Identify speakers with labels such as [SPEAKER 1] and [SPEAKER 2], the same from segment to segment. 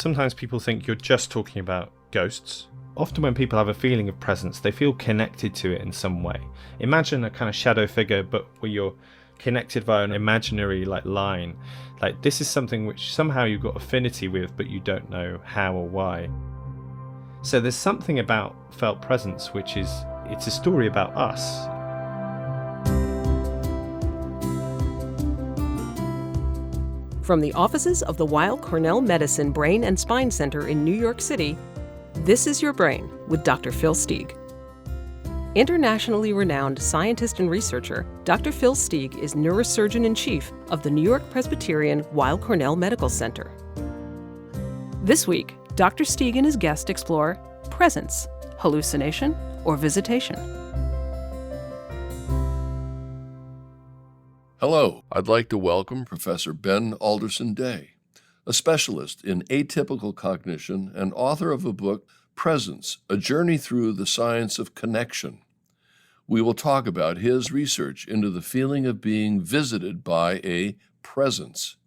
[SPEAKER 1] Sometimes people think you're just talking about ghosts. Often when people have a feeling of presence, they feel connected to it in some way. Imagine a kind of shadow figure, but where you're connected via an imaginary line. This is something which somehow you've got affinity with, but you don't know how or why. So there's something about felt presence which it's a story about us.
[SPEAKER 2] From the offices of the Weill Cornell Medicine Brain and Spine Center in New York City, this is Your Brain with Dr. Phil Steig. Internationally renowned scientist and researcher, Dr. Phil Steig is neurosurgeon-in-chief of the New York Presbyterian Weill Cornell Medical Center. This week, Dr. Steig and his guest explore presence, hallucination, or visitation.
[SPEAKER 3] Hello, I'd like to welcome Professor Ben Alderson-Day, a specialist in atypical cognition and author of a book, Presence, A Journey Through the Science of Connection. We will talk about his research into the feeling of being visited by a presence.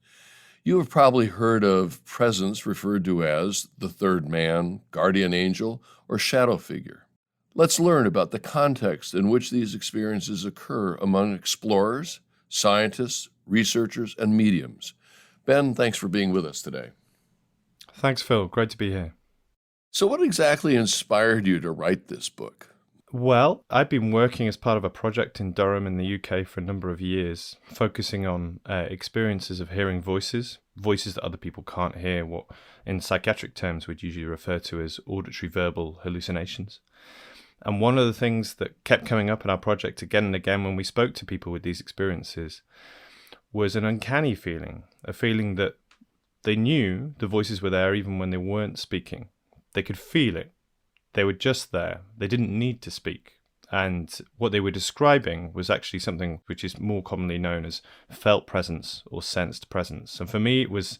[SPEAKER 3] You have probably heard of presence referred to as the third man, guardian angel, or shadow figure. Let's learn about the context in which these experiences occur among explorers, scientists, researchers, and mediums. Ben, thanks for being with us today.
[SPEAKER 1] Thanks, Phil. Great to be here.
[SPEAKER 3] So what exactly inspired you to write this book?
[SPEAKER 1] Well, I've been working as part of a project in Durham in the UK for a number of years, focusing on experiences of hearing voices that other people can't hear, what in psychiatric terms we'd usually refer to as auditory verbal hallucinations. And one of the things that kept coming up in our project again and again when we spoke to people with these experiences was an uncanny feeling, a feeling that they knew the voices were there even when they weren't speaking. They could feel it. They were just there. They didn't need to speak. And what they were describing was actually something which is more commonly known as felt presence or sensed presence. And for me, it was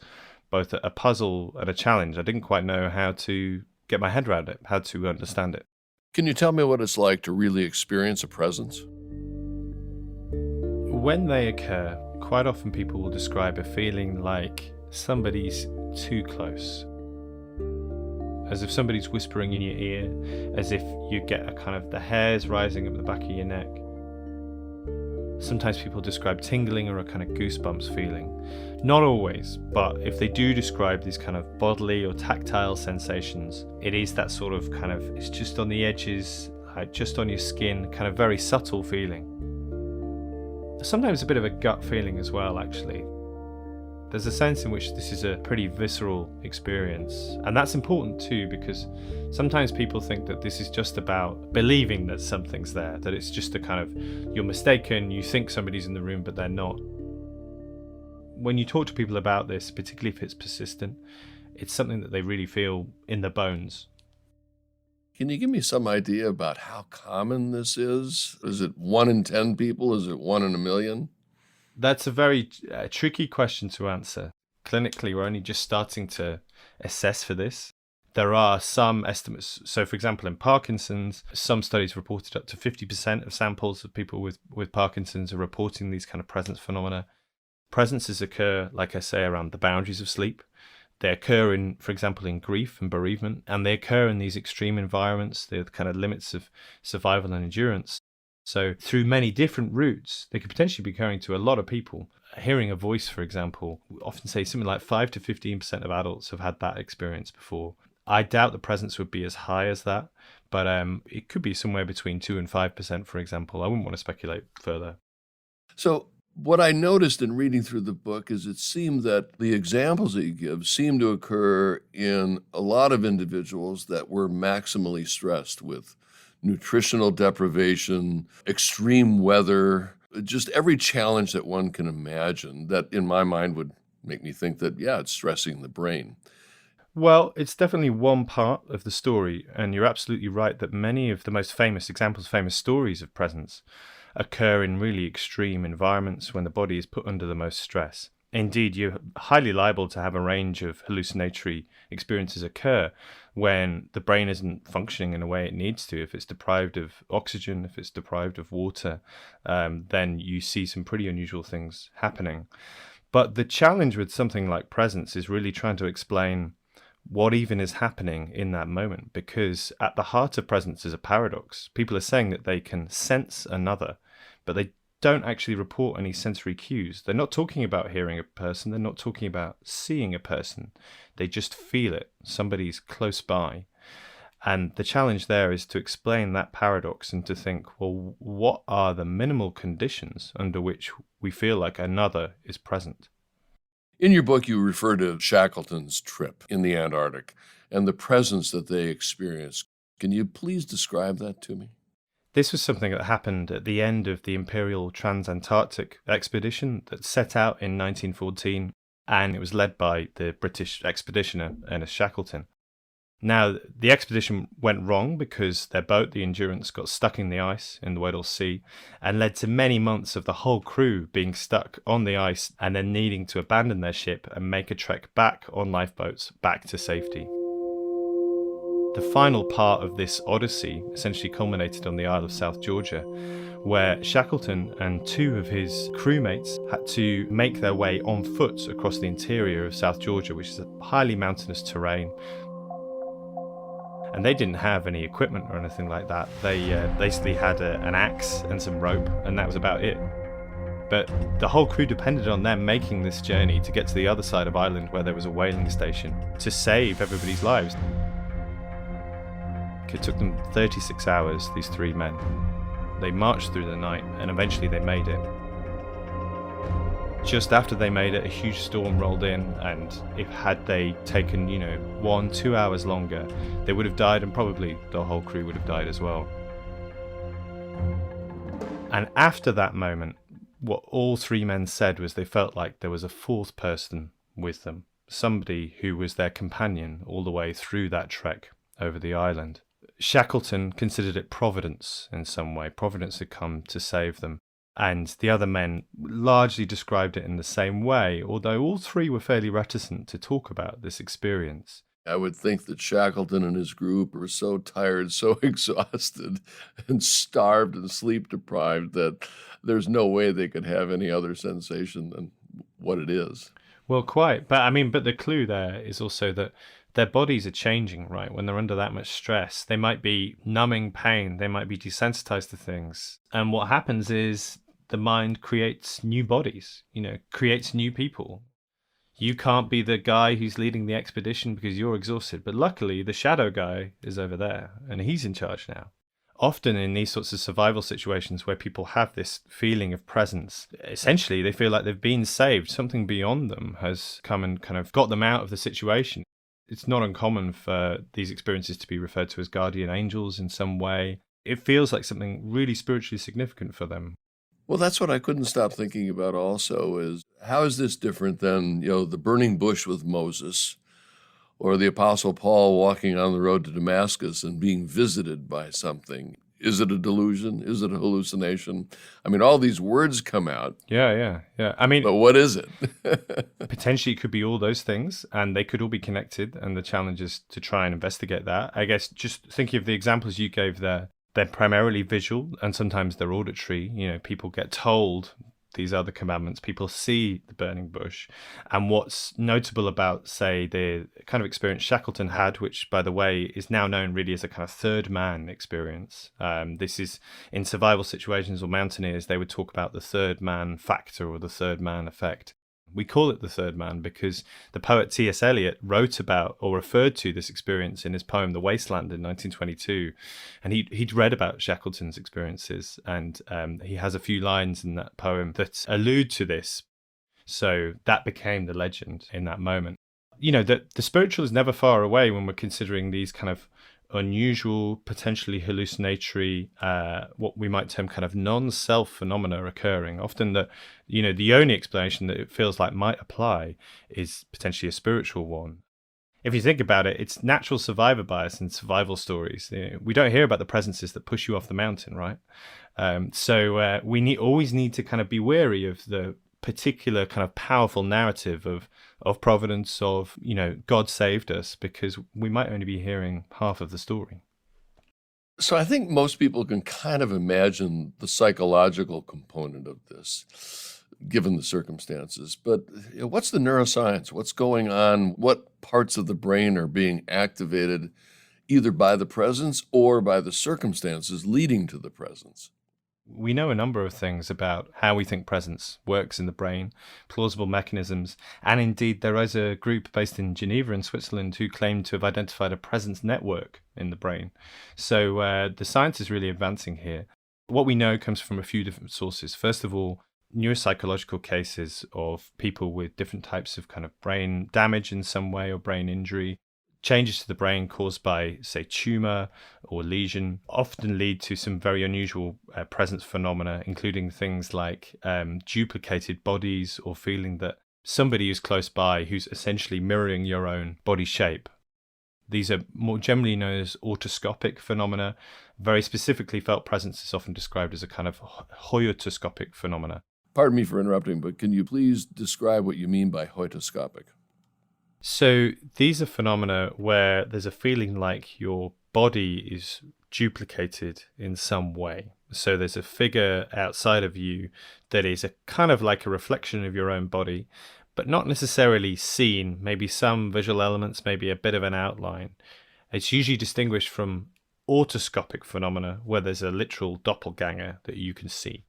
[SPEAKER 1] both a puzzle and a challenge. I didn't quite know how to get my head around it, how to understand it.
[SPEAKER 3] Can you tell me what it's like to really experience a presence?
[SPEAKER 1] When they occur, quite often people will describe a feeling like somebody's too close. As if somebody's whispering in your ear, as if you get a kind of the hairs rising up the back of your neck. Sometimes people describe tingling or a kind of goosebumps feeling. Not always, but if they do describe these kind of bodily or tactile sensations, it is that sort of kind of, it's just on the edges, just on your skin, kind of very subtle feeling. Sometimes a bit of a gut feeling as well, actually. There's a sense in which this is a pretty visceral experience. And that's important too, because sometimes people think that this is just about believing that something's there, that it's just a kind of, you're mistaken, you think somebody's in the room, but they're not. When you talk to people about this, particularly if it's persistent, it's something that they really feel in their bones.
[SPEAKER 3] Can you give me some idea about how common this is? Is it 1 in 10 people? Is it 1 in a million?
[SPEAKER 1] That's a very tricky question to answer. Clinically, we're only just starting to assess for this. There are some estimates. So, for example, in Parkinson's, some studies reported up to 50% of samples of people with Parkinson's are reporting these kind of presence phenomena. Presences occur, like I say, around the boundaries of sleep. They occur in, for example, in grief and bereavement, and they occur in these extreme environments, the kind of limits of survival and endurance. So through many different routes, they could potentially be occurring to a lot of people. Hearing a voice, for example, we often say something like 5 to 15% of adults have had that experience before. I doubt the presence would be as high as that, but it could be somewhere between 2 and 5%, for example. I wouldn't want to speculate further.
[SPEAKER 3] So what I noticed in reading through the book is it seemed that the examples that you give seem to occur in a lot of individuals that were maximally stressed with nutritional deprivation, extreme weather, just every challenge that one can imagine that in my mind would make me think that, yeah, it's stressing the brain.
[SPEAKER 1] Well, it's definitely one part of the story, and you're absolutely right that many of the most famous examples, famous stories of presence occur in really extreme environments when the body is put under the most stress. Indeed, you're highly liable to have a range of hallucinatory experiences occur when the brain isn't functioning in a way it needs to. If it's deprived of oxygen, if it's deprived of water, then you see some pretty unusual things happening. But the challenge with something like presence is really trying to explain what even is happening in that moment, because at the heart of presence is a paradox. People are saying that they can sense another, but they don't actually report any sensory cues. They're not talking about hearing a person. They're not talking about seeing a person. They just feel it. Somebody's close by. And the challenge there is to explain that paradox and to think, well, what are the minimal conditions under which we feel like another is present?
[SPEAKER 3] In your book, you refer to Shackleton's trip in the Antarctic and the presence that they experienced. Can you please describe that to me?
[SPEAKER 1] This was something that happened at the end of the Imperial Transantarctic expedition that set out in 1914, and it was led by the British expeditioner Ernest Shackleton. Now, the expedition went wrong because their boat, the Endurance, got stuck in the ice in the Weddell Sea and led to many months of the whole crew being stuck on the ice and then needing to abandon their ship and make a trek back on lifeboats back to safety. The final part of this odyssey essentially culminated on the Isle of South Georgia, where Shackleton and two of his crewmates had to make their way on foot across the interior of South Georgia, which is a highly mountainous terrain. And they didn't have any equipment or anything like that. They basically had an axe and some rope, and that was about it. But the whole crew depended on them making this journey to get to the other side of Ireland where there was a whaling station to save everybody's lives. It took them 36 hours, these three men. They marched through the night and eventually they made it. Just after they made it, a huge storm rolled in, and had they taken, 1-2 hours longer, they would have died, and probably the whole crew would have died as well. And after that moment, what all three men said was they felt like there was a fourth person with them, somebody who was their companion all the way through that trek over the island. Shackleton considered it providence in some way. Providence had come to save them. And the other men largely described it in the same way, although all three were fairly reticent to talk about this experience.
[SPEAKER 3] I would think that Shackleton and his group were so tired, so exhausted, and starved and sleep deprived that there's no way they could have any other sensation than what it is.
[SPEAKER 1] Well, quite. But the clue there is also that their bodies are changing, right? When they're under that much stress, they might be numbing pain, they might be desensitized to things. And what happens is the mind creates new bodies, creates new people. You can't be the guy who's leading the expedition because you're exhausted, but luckily the shadow guy is over there and he's in charge now. Often in these sorts of survival situations where people have this feeling of presence, essentially they feel like they've been saved. Something beyond them has come and kind of got them out of the situation. It's not uncommon for these experiences to be referred to as guardian angels in some way. It feels like something really spiritually significant for them.
[SPEAKER 3] Well, that's what I couldn't stop thinking about also is how is this different than, the burning bush with Moses or the Apostle Paul walking on the road to Damascus and being visited by something? Is it a delusion? Is it a hallucination? All these words come out.
[SPEAKER 1] Yeah.
[SPEAKER 3] But what is it?
[SPEAKER 1] Potentially it could be all those things, and they could all be connected, and the challenge is to try and investigate that. I guess just thinking of the examples you gave there, they're primarily visual, and sometimes they're auditory. People get told these other commandments, people see the burning bush. And what's notable about, say, the kind of experience Shackleton had, which, by the way, is now known really as a kind of third man experience. This is in survival situations or mountaineers, they would talk about the third man factor or the third man effect. We call it the third man because the poet T.S. Eliot wrote about or referred to this experience in his poem The Wasteland in 1922. And he'd read about Shackleton's experiences, and he has a few lines in that poem that allude to this. So that became the legend in that moment. The spiritual is never far away when we're considering these kind of unusual, potentially hallucinatory, what we might term kind of non-self phenomena occurring. Often the only explanation that it feels like might apply is potentially a spiritual one. If you think about it, it's natural survivor bias in survival stories. We don't hear about the presences that push you off the mountain, right? So we always need to kind of be wary of the particular kind of powerful narrative of providence, of God saved us, because we might only be hearing half of the story.
[SPEAKER 3] So I think most people can kind of imagine the psychological component of this. given the circumstances. But what's the neuroscience? What's going on? What parts of the brain are being activated either by the presence or by the circumstances leading to the presence?
[SPEAKER 1] We know a number of things about how we think presence works in the brain, plausible mechanisms, and indeed there is a group based in Geneva in Switzerland who claim to have identified a presence network in the brain. So the science is really advancing here. What we know comes from a few different sources. First of all, neuropsychological cases of people with different types of kind of brain damage in some way or brain injury. Changes to the brain caused by, say, tumor or lesion often lead to some very unusual presence phenomena, including things like duplicated bodies or feeling that somebody is close by who's essentially mirroring your own body shape. These are more generally known as autoscopic phenomena. Very specifically, felt presence is often described as a kind of hydroscopic phenomena.
[SPEAKER 3] Pardon me for interrupting, but can you please describe what you mean by hydroscopic?
[SPEAKER 1] So these are phenomena where there's a feeling like your body is duplicated in some way. So there's a figure outside of you that is a kind of like a reflection of your own body, but not necessarily seen, maybe some visual elements, maybe a bit of an outline. It's usually distinguished from autoscopic phenomena where there's a literal doppelganger that you can see.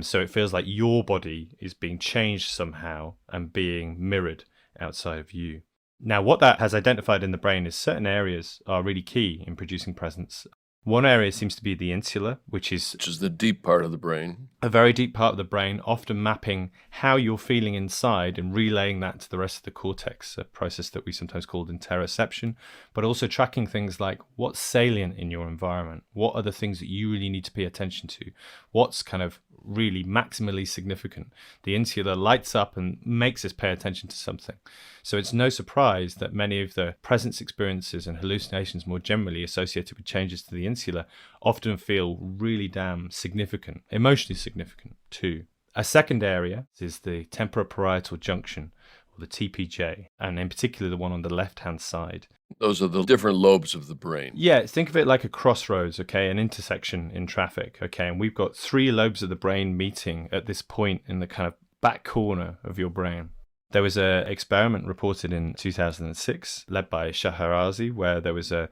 [SPEAKER 1] So it feels like your body is being changed somehow and being mirrored outside of you. Now, what that has identified in the brain is certain areas are really key in producing presence. One area seems to be the insula, which is
[SPEAKER 3] the deep part of the brain.
[SPEAKER 1] A very deep part of the brain, often mapping how you're feeling inside and relaying that to the rest of the cortex, a process that we sometimes call interoception, but also tracking things like what's salient in your environment, what are the things that you really need to pay attention to, what's kind of really maximally significant. The insula lights up and makes us pay attention to something. So it's no surprise that many of the presence experiences and hallucinations more generally associated with changes to the insula often feel really damn significant, emotionally significant too. A second area is the temporoparietal junction, or the TPJ, and in particular the one on the left-hand side.
[SPEAKER 3] Those are the different lobes of the brain.
[SPEAKER 1] Yeah, think of it like a crossroads, okay, an intersection in traffic, okay, and we've got three lobes of the brain meeting at this point in the kind of back corner of your brain. There was an experiment reported in 2006 led by Shaharazi where there was a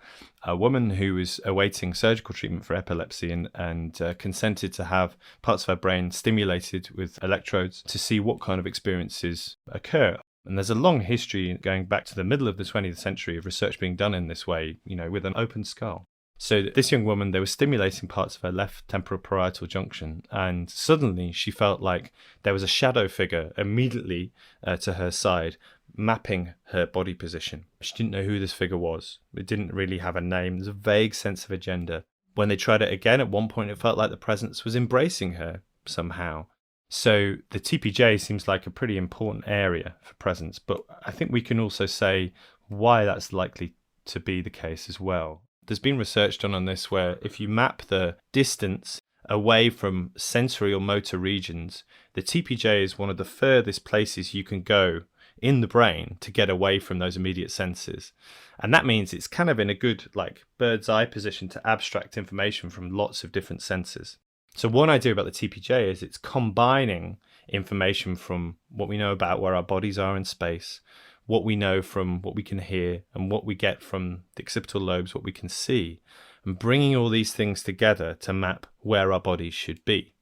[SPEAKER 1] woman who was awaiting surgical treatment for epilepsy and consented to have parts of her brain stimulated with electrodes to see what kind of experiences occur. And there's a long history going back to the middle of the 20th century of research being done in this way, you know, with an open skull. So this young woman, they were stimulating parts of her left temporoparietal junction, and suddenly she felt like there was a shadow figure immediately to her side, mapping her body position. She didn't know who this figure was. It didn't really have a name. There's a vague sense of a gender. When they tried it again, at one point it felt like the presence was embracing her somehow. So the TPJ seems like a pretty important area for presence, but I think we can also say why that's likely to be the case as well. There's been research done on this where if you map the distance away from sensory or motor regions, the TPJ is one of the furthest places you can go in the brain to get away from those immediate senses. And that means it's kind of in a good like bird's eye position to abstract information from lots of different senses. So one idea about the TPJ is it's combining information from what we know about where our bodies are in space, what we know from what we can hear, and what we get from the occipital lobes, what we can see, and bringing all these things together to map where our bodies should be.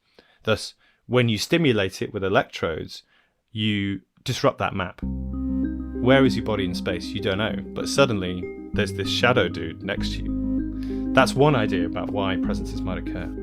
[SPEAKER 1] Thus, when you stimulate it with electrodes, you disrupt that map. Where is your body in space? You don't know, but suddenly there's this shadow dude next to you. That's one idea about why presences might occur.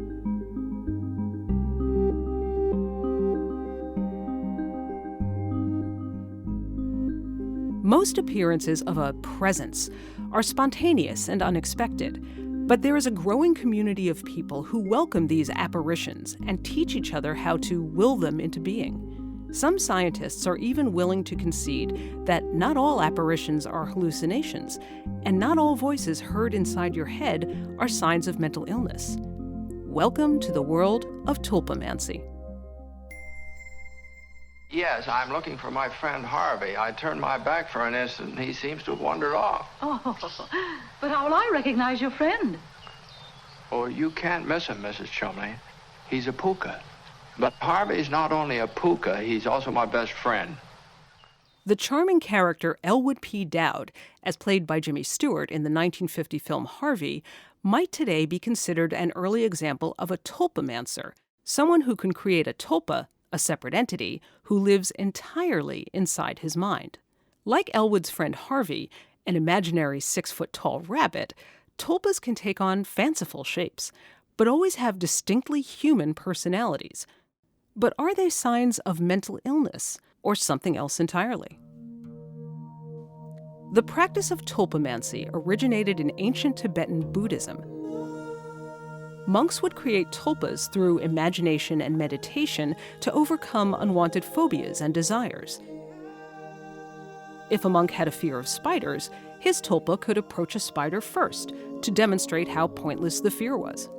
[SPEAKER 2] Most appearances of a presence are spontaneous and unexpected, but there is a growing community of people who welcome these apparitions and teach each other how to will them into being. Some scientists are even willing to concede that not all apparitions are hallucinations, and not all voices heard inside your head are signs of mental illness. Welcome to the world of Topamancy.
[SPEAKER 4] Yes, I'm looking for my friend Harvey. I turned my back for an instant, and he seems to have wandered off.
[SPEAKER 5] Oh, but how will I recognize your friend?
[SPEAKER 4] Oh, you can't miss him, Mrs. Chumley. He's a puka. But Harvey's not only a puka, he's also my best friend.
[SPEAKER 2] The charming character Elwood P. Dowd, as played by Jimmy Stewart in the 1950 film Harvey, might today be considered an early example of a Topamancer, someone who can create a tulpa, a separate entity, who lives entirely inside his mind. Like Elwood's friend Harvey, an imaginary 6-foot-tall rabbit, tulpas can take on fanciful shapes, but always have distinctly human personalities. But are they signs of mental illness or something else entirely? The practice of Topamancy originated in ancient Tibetan Buddhism. Monks would create tulpas through imagination and meditation to overcome unwanted phobias and desires. If a monk had a fear of spiders, his tulpa could approach a spider first to demonstrate how pointless the fear was.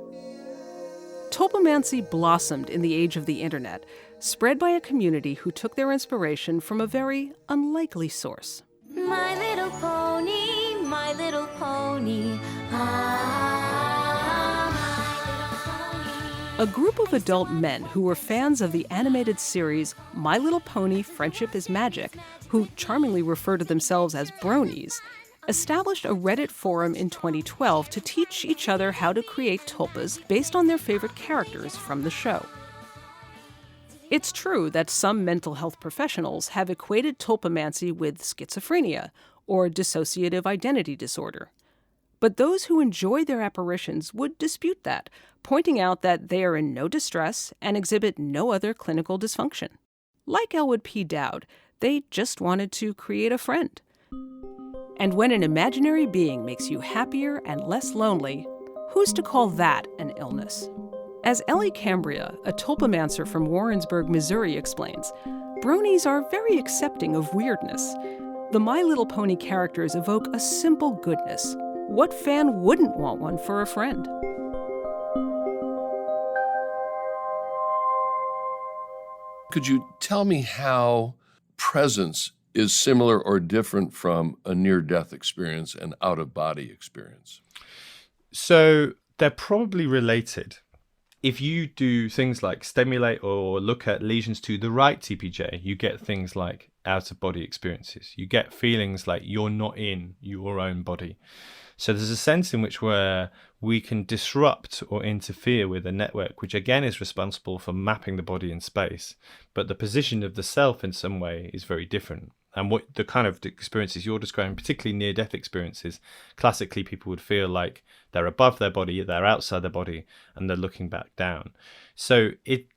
[SPEAKER 2] Topamancy blossomed in the age of the internet, spread by a community who took their inspiration from a very unlikely source.
[SPEAKER 6] My little pony, my little pony,
[SPEAKER 2] A group of adult men who were fans of the animated series My Little Pony: Friendship is Magic, who charmingly refer to themselves as bronies, established a Reddit forum in 2012 to teach each other how to create tulpas based on their favorite characters from the show. It's true that some mental health professionals have equated Topamancy with schizophrenia or dissociative identity disorder. But those who enjoy their apparitions would dispute that, pointing out that they are in no distress and exhibit no other clinical dysfunction. Like Elwood P. Dowd, they just wanted to create a friend. And when an imaginary being makes you happier and less lonely, who's to call that an illness? As Ellie Cambria, a Topamancer from Warrensburg, Missouri, explains, bronies are very accepting of weirdness. The My Little Pony characters evoke a simple goodness. What fan wouldn't want one for a friend?
[SPEAKER 3] Could you tell me how presence is similar or different from a near-death experience and out-of-body experience?
[SPEAKER 1] So they're probably related. If you do things like stimulate or look at lesions to the right TPJ, you get things like out-of-body experiences. You get feelings like you're not in your own body. So there's a sense in which where we can disrupt or interfere with a network, which again is responsible for mapping the body in space, but the position of the self in some way is very different. And what the kind of experiences you're describing, particularly near-death experiences, classically people would feel like they're above their body, they're outside their body, and they're looking back down. So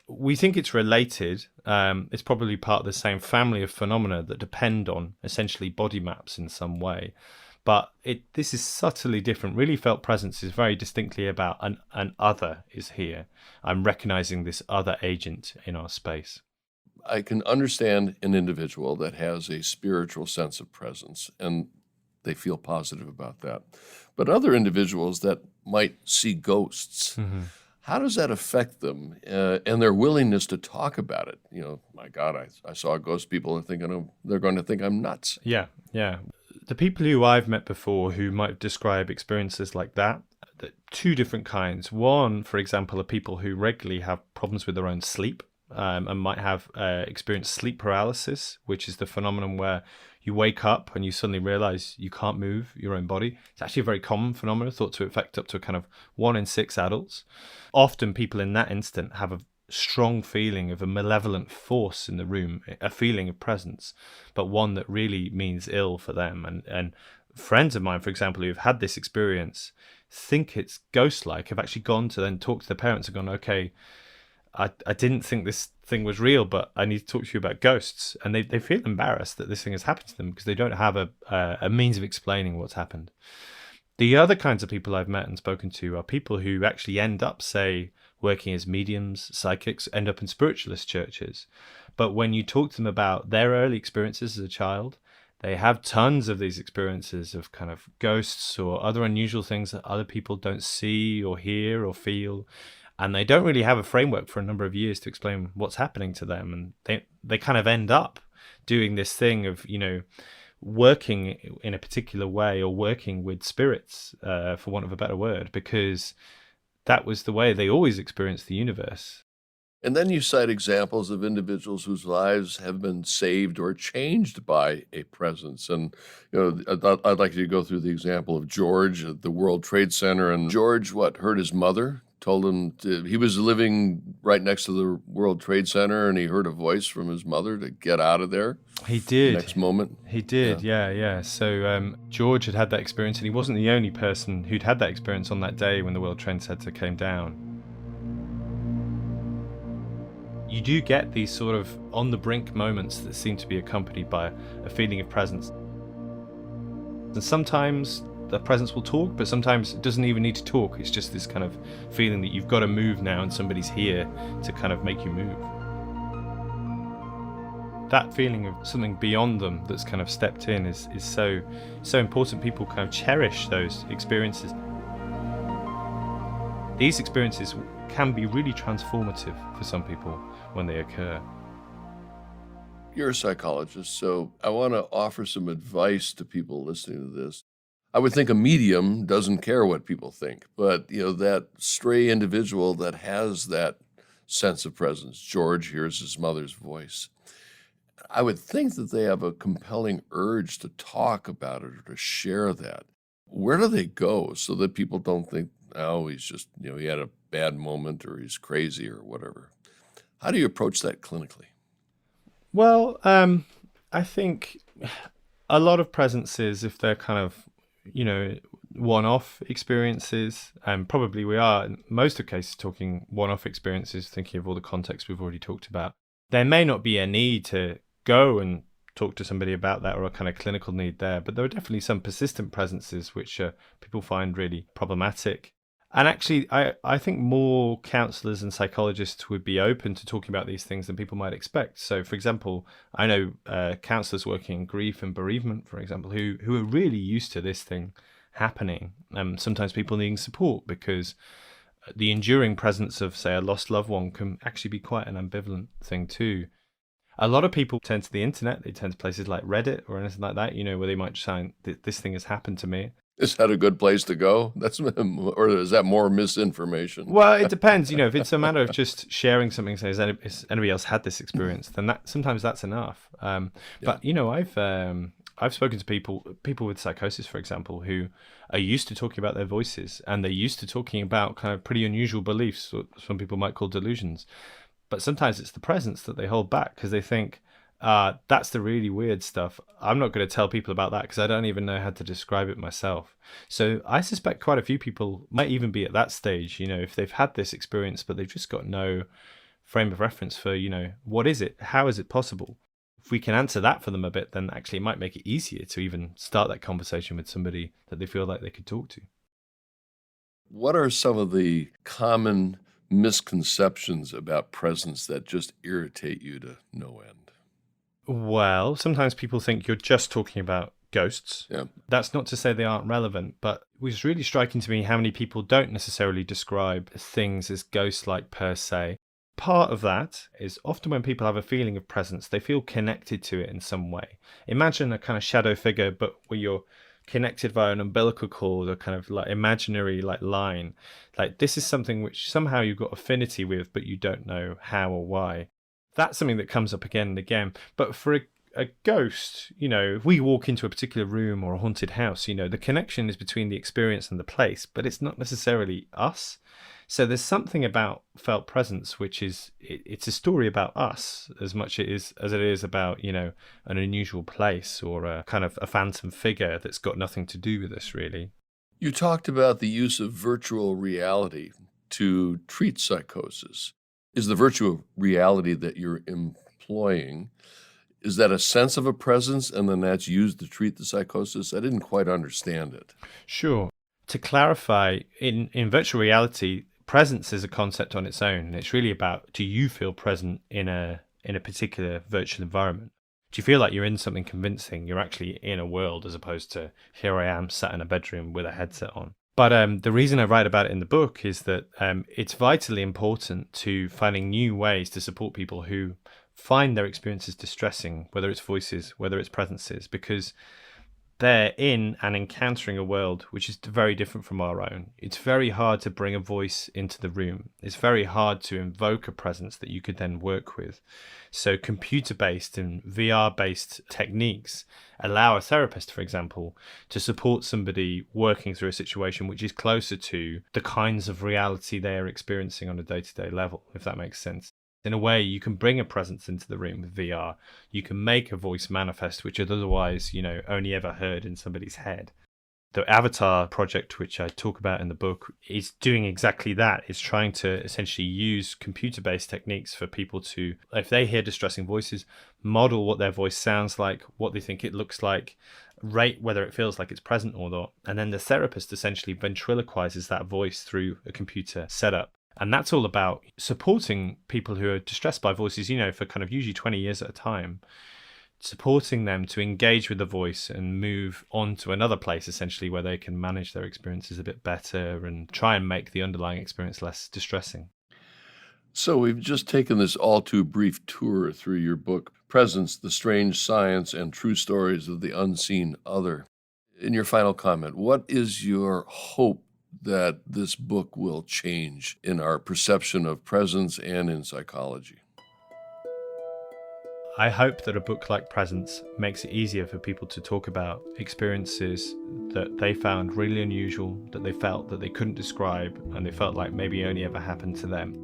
[SPEAKER 1] we think it's related. It's probably part of the same family of phenomena that depend on essentially body maps in some way. But this is subtly different. Really felt presence is very distinctly about an other is here. I'm recognizing this other agent in our space.
[SPEAKER 3] I can understand an individual that has a spiritual sense of presence, and they feel positive about that. But other individuals that might see ghosts, how does that affect them and their willingness to talk about it? You know, my God, I saw a ghost. People are thinking they're going to think I'm nuts.
[SPEAKER 1] Yeah. The people who I've met before who might describe experiences like that, two different kinds. One, for example, are people who regularly have problems with their own sleep. And might have experienced sleep paralysis, which is the phenomenon where you wake up and you suddenly realize you can't move your own body. It's actually a very common phenomenon, thought to affect up to a kind of 1 in 6 adults. Often people in that instant have a strong feeling of a malevolent force in the room, a feeling of presence, but one that really means ill for them. And friends of mine, for example, who've had this experience, think it's ghost-like, have actually gone to then talk to their parents and gone, okay, I didn't think this thing was real, but I need to talk to you about ghosts. And they feel embarrassed that this thing has happened to them because they don't have a means of explaining what's happened. The other kinds of people I've met and spoken to are people who actually end up, say, working as mediums, psychics, end up in spiritualist churches. But when you talk to them about their early experiences as a child, they have tons of these experiences of kind of ghosts or other unusual things that other people don't see or hear or feel. And they don't really have a framework for a number of years to explain what's happening to them. And they kind of end up doing this thing of, working in a particular way or working with spirits, for want of a better word, because that was the way they always experienced the universe.
[SPEAKER 3] And then you cite examples of individuals whose lives have been saved or changed by a presence. And, I'd like you to go through the example of George at the World Trade Center. And George, heard his mother, told him he was living right next to the World Trade Center, and he heard a voice from his mother to get out of there.
[SPEAKER 1] He did.
[SPEAKER 3] The next moment.
[SPEAKER 1] He did, yeah. So George had that experience, and he wasn't the only person who'd had that experience on that day when the World Trade Center came down. You do get these sort of on-the-brink moments that seem to be accompanied by a feeling of presence. And sometimes the presence will talk, but sometimes it doesn't even need to talk. It's just this kind of feeling that you've got to move now and somebody's here to kind of make you move. That feeling of something beyond them that's kind of stepped in is so important. People kind of cherish those experiences. These experiences can be really transformative for some people when they occur.
[SPEAKER 3] You're a psychologist, so I want to offer some advice to people listening to this. I would think a medium doesn't care what people think, but that stray individual that has that sense of presence, George hears his mother's voice. I would think that they have a compelling urge to talk about it or to share that. Where do they go so that people don't think, oh, he's just, he had a bad moment or he's crazy or whatever? How do you approach that clinically?
[SPEAKER 1] Well, I think a lot of presences, if they're kind of, one-off experiences, and probably we are in most of cases talking one-off experiences, thinking of all the context we've already talked about, there may not be a need to go and talk to somebody about that or a kind of clinical need there, but there are definitely some persistent presences which people find really problematic. And actually, I think more counsellors and psychologists would be open to talking about these things than people might expect. So, for example, I know counsellors working in grief and bereavement, for example, who are really used to this thing happening. Sometimes people needing support because the enduring presence of, say, a lost loved one can actually be quite an ambivalent thing too. A lot of people turn to the internet. They turn to places like Reddit or anything like that, where they might sign, this thing has happened to me.
[SPEAKER 3] Is that a good place to go? Or is that more misinformation?
[SPEAKER 1] Well, it depends. If it's a matter of just sharing something, say, has anybody else had this experience? Then sometimes that's enough. But I've spoken to people with psychosis, for example, who are used to talking about their voices, and they're used to talking about kind of pretty unusual beliefs, what some people might call delusions. But sometimes it's the presence that they hold back because they think, that's the really weird stuff. I'm not going to tell people about that because I don't even know how to describe it myself. So I suspect quite a few people might even be at that stage, if they've had this experience, but they've just got no frame of reference for, what is it? How is it possible? If we can answer that for them a bit, then actually it might make it easier to even start that conversation with somebody that they feel like they could talk to.
[SPEAKER 3] What are some of the common misconceptions about presence that just irritate you to no end?
[SPEAKER 1] Well, sometimes people think you're just talking about ghosts.
[SPEAKER 3] Yeah.
[SPEAKER 1] That's not to say they aren't relevant, but it was really striking to me how many people don't necessarily describe things as ghost-like per se. Part of that is often when people have a feeling of presence, they feel connected to it in some way. Imagine a kind of shadow figure, but where you're connected via an umbilical cord or kind of like imaginary like line. Like this is something which somehow you've got affinity with, but you don't know how or why. That's something that comes up again and again. But for a ghost, if we walk into a particular room or a haunted house, the connection is between the experience and the place, but it's not necessarily us. So there's something about felt presence, which is, it's a story about us as much as it is about, an unusual place or a kind of a phantom figure that's got nothing to do with us, really.
[SPEAKER 3] You talked about the use of virtual reality to treat psychosis. Is the virtual reality that you're employing, is that a sense of a presence and then that's used to treat the psychosis? I didn't quite understand it.
[SPEAKER 1] Sure. To clarify, in virtual reality, presence is a concept on its own. And it's really about, do you feel present in a particular virtual environment? Do you feel like you're in something convincing? You're actually in a world as opposed to here I am sat in a bedroom with a headset on. But the reason I write about it in the book is that it's vitally important to finding new ways to support people who find their experiences distressing, whether it's voices, whether it's presences, because they're in and encountering a world which is very different from our own. It's very hard to bring a voice into the room. It's very hard to invoke a presence that you could then work with. So computer-based and VR-based techniques allow a therapist, for example, to support somebody working through a situation which is closer to the kinds of reality they are experiencing on a day-to-day level, if that makes sense. In a way, you can bring a presence into the room with VR. You can make a voice manifest, which is otherwise, only ever heard in somebody's head. The Avatar project, which I talk about in the book, is doing exactly that. It's trying to essentially use computer-based techniques for people to, if they hear distressing voices, model what their voice sounds like, what they think it looks like, rate whether it feels like it's present or not. And then the therapist essentially ventriloquizes that voice through a computer setup. And that's all about supporting people who are distressed by voices, for kind of usually 20 years at a time, supporting them to engage with the voice and move on to another place, essentially, where they can manage their experiences a bit better and try and make the underlying experience less distressing.
[SPEAKER 3] So we've just taken this all too brief tour through your book, Presence, the Strange Science and True Stories of the Unseen Other. In your final comment, what is your hope that this book will change in our perception of presence and in psychology?
[SPEAKER 1] I hope that a book like Presence makes it easier for people to talk about experiences that they found really unusual, that they felt that they couldn't describe, and they felt like maybe only ever happened to them.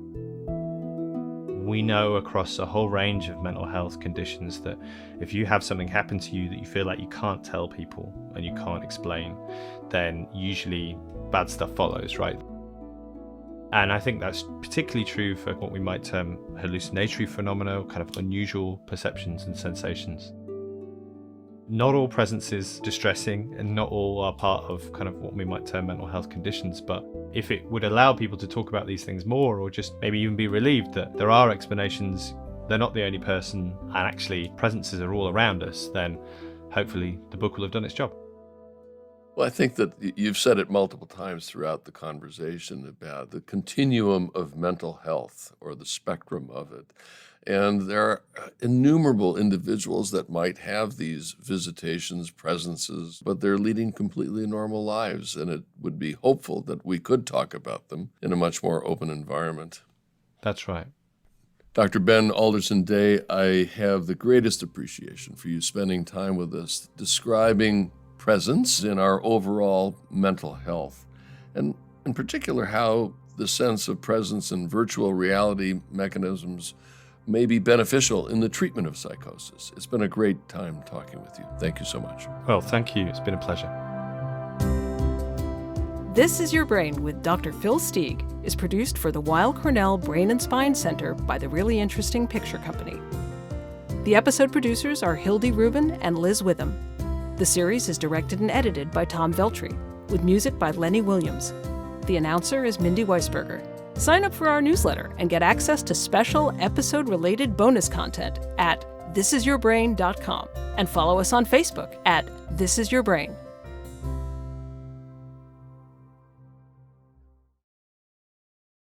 [SPEAKER 1] We know across a whole range of mental health conditions that if you have something happen to you that you feel like you can't tell people and you can't explain, then usually bad stuff follows, right? And I think that's particularly true for what we might term hallucinatory phenomena, kind of unusual perceptions and sensations. Not all presence is distressing and not all are part of kind of what we might term mental health conditions, but if it would allow people to talk about these things more, or just maybe even be relieved that there are explanations, they're not the only person, and actually presences are all around us, then hopefully the book will have done its job.
[SPEAKER 3] Well, I think that you've said it multiple times throughout the conversation about the continuum of mental health, or the spectrum of it. And there are innumerable individuals that might have these visitations, presences, but they're leading completely normal lives. And it would be hopeful that we could talk about them in a much more open environment.
[SPEAKER 1] That's right.
[SPEAKER 3] Dr. Ben Alderson-Day, I have the greatest appreciation for you spending time with us, describing presence in our overall mental health, and in particular how the sense of presence and virtual reality mechanisms may be beneficial in the treatment of psychosis. It's been a great time talking with you. Thank you so much.
[SPEAKER 1] Well, thank you. It's been a pleasure.
[SPEAKER 2] This is Your Brain with Dr. Phil Steig is produced for the Weill Cornell Brain and Spine Center by the Really Interesting Picture Company. The episode producers are Hildy Rubin and Liz Witham. The series is directed and edited by Tom Veltri, with music by Lenny Williams. The announcer is Mindy Weisberger. Sign up for our newsletter and get access to special episode-related bonus content at thisisyourbrain.com, and follow us on Facebook at This Is Your Brain.